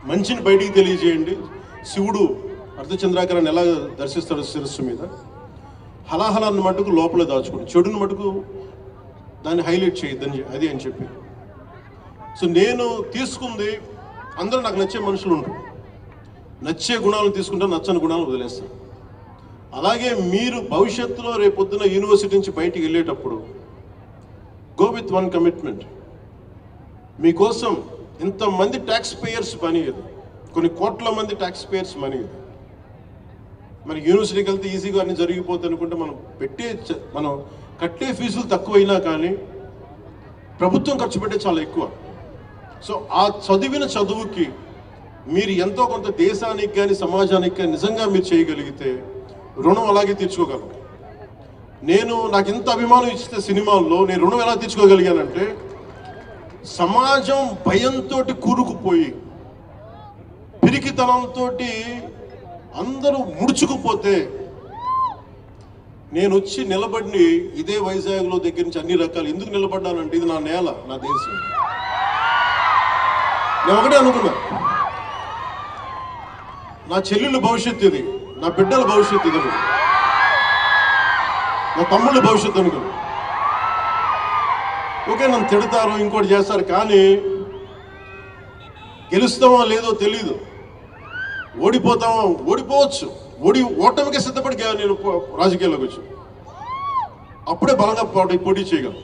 మంచిని బయటికి తెలియజేయండి. శివుడు అర్ధచంద్రాకారాన్ని ఎలా దర్శిస్తాడు శిరస్సు మీద, హలాహలాన్ని మటుకు లోపల దాచుకోండి, చెడుని మటుకు దాన్ని హైలైట్ చేయొద్దని అది అని చెప్పి. సో నేను తీసుకుంది, అందరూ నాకు నచ్చే మనుషులు ఉంటారు, నచ్చే గుణాలను తీసుకుంటాను, నచ్చని గుణాలను వదిలేస్తాను. అలాగే మీరు భవిష్యత్తులో రేపొద్దున యూనివర్సిటీ నుంచి బయటికి వెళ్ళేటప్పుడు గో విత్ వన్ కమిట్మెంట్. మీకోసం ఇంతమంది ట్యాక్స్ పేయర్స్ మనీ ఇది, కొన్ని కోట్ల మంది ట్యాక్స్ పేయర్స్ మనీ ఇది. మరి యూనివర్సిటీకి వెళ్తే ఈజీగా అన్ని జరిగిపోతుంది అనుకుంటే మనం కట్టే ఫీజులు తక్కువైనా కానీ ప్రభుత్వం ఖర్చు పెట్టే చాలా ఎక్కువ. సో ఆ చదివిన చదువుకి మీరు ఎంతో కొంత దేశానికి కానీ సమాజానికి కానీ నిజంగా మీరు చేయగలిగితే రుణం అలాగే తీర్చుకోగలరు. నాకు ఎంత అభిమానం ఇస్తే సినిమాల్లో నేను రుణం ఎలా తీర్చుకోగలిగానంటే, సమాజం భయంతో కూరుకుపోయి పిరికితనంతో అందరూ ముడుచుకుపోతే నేను వచ్చి నిలబడి ఇదే వైజాగ్లో దగ్గర నుంచి అన్ని రకాలు ఎందుకు నిలబడ్డానంటే ఇది నా నేల, నా దేశం. నేను ఒకటే అనుకున్నా, నా చెల్లెళ్ళ భవిష్యత్తు ఇది, నా బిడ్డల భవిష్యత్తు ఇది, నా తమ్ముళ్ళ భవిష్యత్తు అనుకున్నా. ఓకే, నన్ను తిడతారు, ఇంకోటి చేస్తారు, కానీ గెలుస్తామో లేదో తెలీదు, ఓడిపోతామో ఓడిపోవచ్చు, ఓటమికి సిద్ధపడి నేను రాజకీయాల్లోకి వచ్చి అప్పుడే బలంగా పోటీ చేయగలను.